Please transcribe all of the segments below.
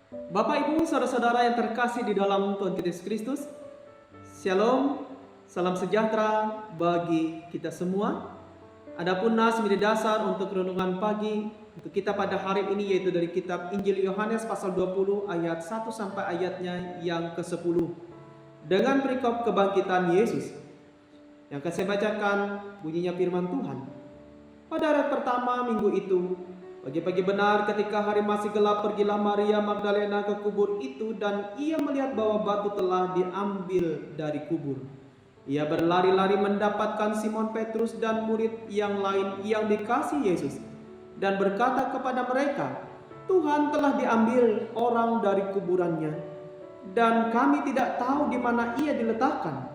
Bapak, Ibu, saudara-saudara yang terkasih di dalam Tuhan kita Yesus Kristus, Shalom, salam sejahtera bagi kita semua. Adapun nas menjadi dasar untuk renungan pagi untuk kita pada hari ini, yaitu dari kitab Injil Yohanes pasal 20 ayat 1 sampai ayatnya yang ke-10 dengan perikop kebangkitan Yesus. Yang akan saya bacakan bunyinya firman Tuhan. Pada hari pertama minggu itu, pagi-pagi benar ketika hari masih gelap, pergilah Maria Magdalena ke kubur itu dan ia melihat bahwa batu telah diambil dari kubur. Ia berlari-lari mendapatkan Simon Petrus dan murid yang lain yang dikasih Yesus dan berkata kepada mereka, "Tuhan telah diambil orang dari kuburannya dan kami tidak tahu di mana ia diletakkan."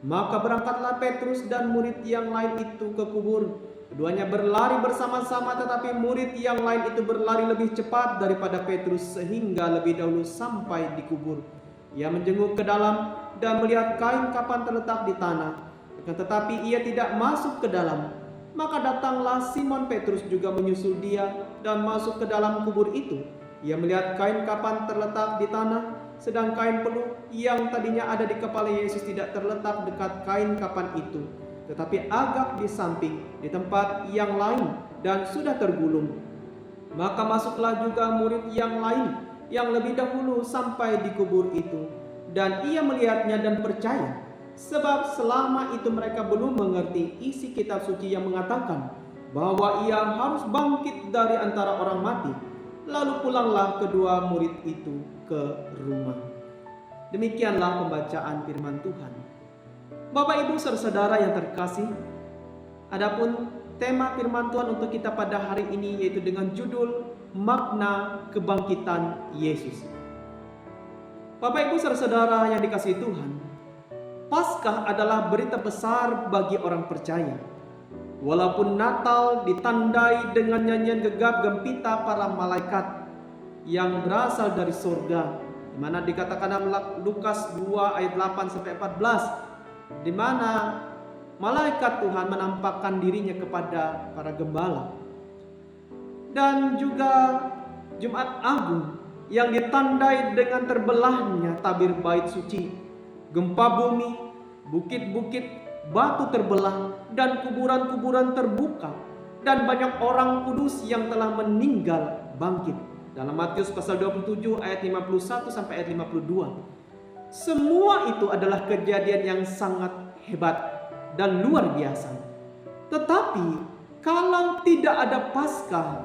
Maka berangkatlah Petrus dan murid yang lain itu ke kubur. Keduanya berlari bersama-sama, tetapi murid yang lain itu berlari lebih cepat daripada Petrus sehingga lebih dahulu sampai di kubur. Ia menjenguk ke dalam dan melihat kain kapan terletak di tanah, akan tetapi ia tidak masuk ke dalam. Maka datanglah Simon Petrus juga menyusul dia dan masuk ke dalam kubur itu. Ia melihat kain kapan terletak di tanah, sedang kain peluh yang tadinya ada di kepala Yesus tidak terletak dekat kain kapan itu, tetapi agak di samping di tempat yang lain dan sudah tergulung. Maka masuklah juga murid yang lain yang lebih dahulu sampai di kubur itu, dan ia melihatnya dan percaya, sebab selama itu mereka belum mengerti isi kitab suci yang mengatakan bahwa ia harus bangkit dari antara orang mati. Lalu pulanglah kedua murid itu ke rumah. Demikianlah pembacaan firman Tuhan. Bapak, Ibu, saudara-saudara yang terkasih, adapun tema firman Tuhan untuk kita pada hari ini yaitu dengan judul makna kebangkitan Yesus. Bapak, Ibu, saudara-saudara yang dikasihi Tuhan, Paskah adalah berita besar bagi orang percaya. Walaupun Natal ditandai dengan nyanyian gegap gempita para malaikat yang berasal dari surga, di mana dikatakan dalam Lukas 2 ayat 8 sampai 14, di mana malaikat Tuhan menampakkan dirinya kepada para gembala. Dan juga Jumat Agung yang ditandai dengan terbelahnya tabir bait suci, gempa bumi, bukit-bukit, batu terbelah, dan kuburan-kuburan terbuka, dan banyak orang kudus yang telah meninggal bangkit. Dalam Matius pasal 27 ayat 51 sampai ayat 52. Semua itu adalah kejadian yang sangat hebat dan luar biasa. Tetapi kalau tidak ada Paskah,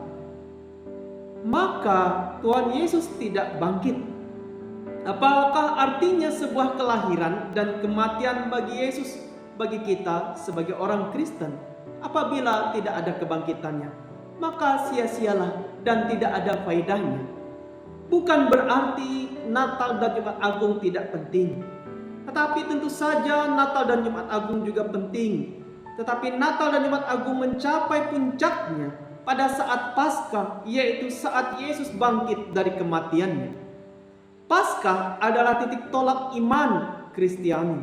maka Tuhan Yesus tidak bangkit. Apakah artinya sebuah kelahiran dan kematian bagi Yesus, bagi kita sebagai orang Kristen? Apabila tidak ada kebangkitannya, maka sia-sialah dan tidak ada faedahnya. Bukan berarti Natal dan Jumat Agung tidak penting, tetapi tentu saja Natal dan Jumat Agung juga penting. Tetapi Natal dan Jumat Agung mencapai puncaknya pada saat Paskah, yaitu saat Yesus bangkit dari kematiannya. Paskah adalah titik tolak iman Kristiani.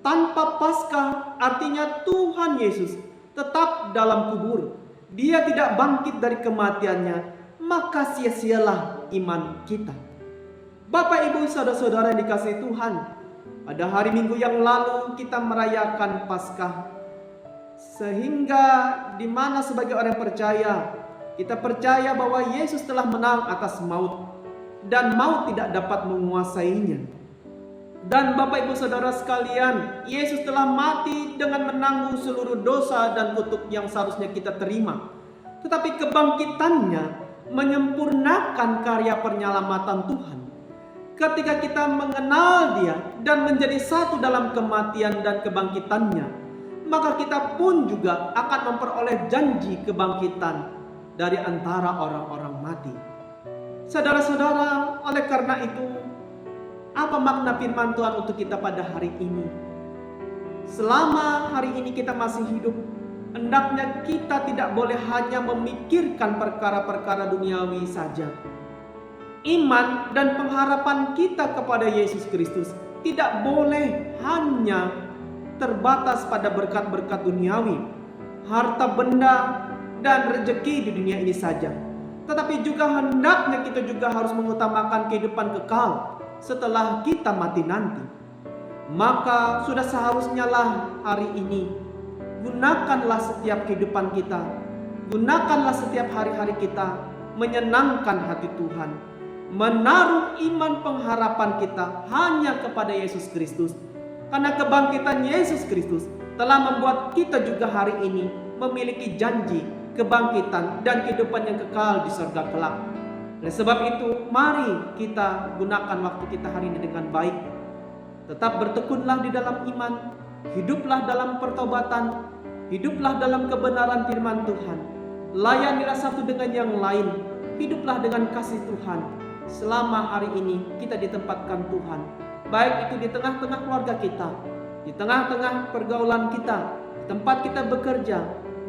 Tanpa Paskah artinya Tuhan Yesus tetap dalam kubur. Dia tidak bangkit dari kematiannya, maka sia-sialah iman kita. Bapak, Ibu, saudara-saudara yang dikasihi Tuhan, pada hari Minggu yang lalu kita merayakan Paskah. Sehingga di mana sebagai orang percaya, kita percaya bahwa Yesus telah menang atas maut dan maut tidak dapat menguasainya. Dan Bapak, Ibu, saudara sekalian, Yesus telah mati dengan menanggung seluruh dosa dan kutuk yang seharusnya kita terima. Tetapi kebangkitannya menyempurnakan karya penyelamatan Tuhan. Ketika kita mengenal Dia dan menjadi satu dalam kematian dan kebangkitannya, maka kita pun juga akan memperoleh janji kebangkitan dari antara orang-orang mati. Saudara-saudara, oleh karena itu, apa makna firman Tuhan untuk kita pada hari ini? Selama hari ini kita masih hidup, hendaknya kita tidak boleh hanya memikirkan perkara-perkara duniawi saja. Iman dan pengharapan kita kepada Yesus Kristus tidak boleh hanya terbatas pada berkat-berkat duniawi, harta benda, dan rezeki di dunia ini saja. tetapi juga hendaknya kita juga harus mengutamakan kehidupan kekal setelah kita mati nanti. Maka sudah seharusnya lah hari ini, gunakanlah setiap kehidupan kita, gunakanlah setiap hari-hari kita menyenangkan hati Tuhan, menaruh iman pengharapan kita hanya kepada Yesus Kristus. Karena kebangkitan Yesus Kristus telah membuat kita juga hari ini memiliki janji kebangkitan dan kehidupan yang kekal di surga kelak. Oleh sebab itu, mari kita gunakan waktu kita hari ini dengan baik. Tetap bertekunlah di dalam iman, hiduplah dalam pertobatan, hiduplah dalam kebenaran firman Tuhan. Layanilah satu dengan yang lain, hiduplah dengan kasih Tuhan. Selama hari ini kita ditempatkan Tuhan, baik itu di tengah-tengah keluarga kita, di tengah-tengah pergaulan kita, di tempat kita bekerja,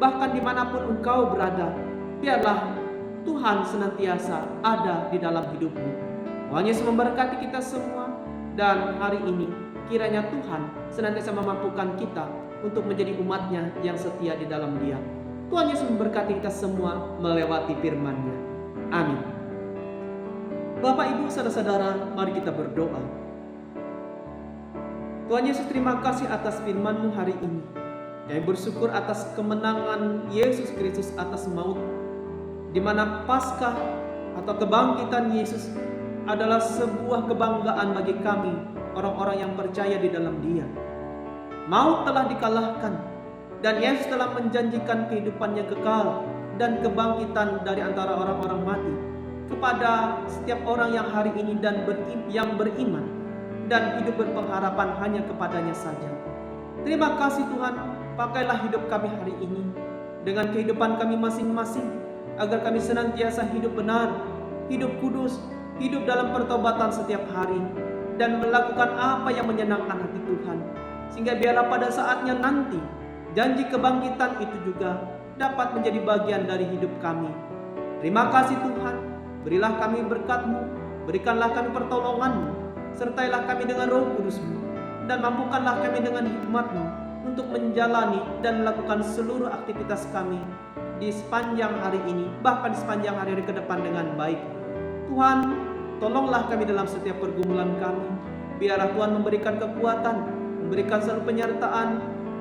bahkan dimanapun engkau berada, biarlah Tuhan senantiasa ada di dalam hidupmu. Tuhan Yesus memberkati kita semua, dan hari ini kiranya Tuhan senantiasa memampukan kita untuk menjadi umatnya yang setia di dalam Dia. Tuhan Yesus memberkati kita semua melewati firman-Nya. Amin. Bapak, Ibu, saudara-saudara, mari kita berdoa. Tuhan Yesus, terima kasih atas firman-Mu hari ini. Kami bersyukur atas kemenangan Yesus Kristus atas maut, di mana Paskah atau kebangkitan Yesus adalah sebuah kebanggaan bagi kami, orang-orang yang percaya di dalam Dia. Maut telah dikalahkan, dan Yesus telah menjanjikan kehidupan yang kekal dan kebangkitan dari antara orang-orang mati kepada setiap orang yang hari ini dan yang beriman dan hidup berpengharapan hanya kepadanya saja. Terima kasih Tuhan, pakailah hidup kami hari ini dengan kehidupan kami masing-masing, agar kami senantiasa hidup benar, hidup kudus, hidup dalam pertobatan setiap hari, dan melakukan apa yang menyenangkan hati Tuhan. Sehingga biarlah pada saatnya nanti, janji kebangkitan itu juga dapat menjadi bagian dari hidup kami. Terima kasih Tuhan, berilah kami berkat-Mu, berikanlah kami pertolongan-Mu, sertailah kami dengan Roh Kudus-Mu, dan mampukanlah kami dengan hikmat-Mu untuk menjalani dan melakukan seluruh aktivitas kami di sepanjang hari ini, bahkan sepanjang hari-hari ke depan dengan baik. Tuhan, tolonglah kami dalam setiap pergumulan kami. Biarlah Tuhan memberikan kekuatan, memberikan selalu penyertaan,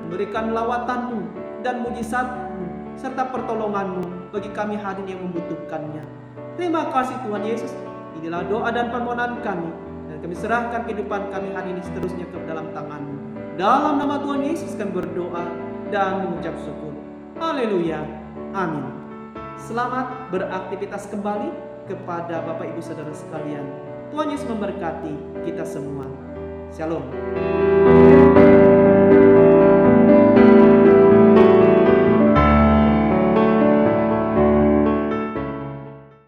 memberikan lawatan-Mu dan mujizat-Mu serta pertolongan-Mu bagi kami hari ini yang membutuhkannya. Terima kasih Tuhan Yesus. Inilah doa dan permohonan kami, dan kami serahkan kehidupan kami hari ini seterusnya ke dalam tangan-Mu. Dalam nama Tuhan Yesus kami berdoa dan mengucap syukur. Haleluya. Amin. Selamat beraktivitas kembali kepada Bapak Ibu Saudara sekalian. Tuhan Yesus memberkati kita semua. Shalom.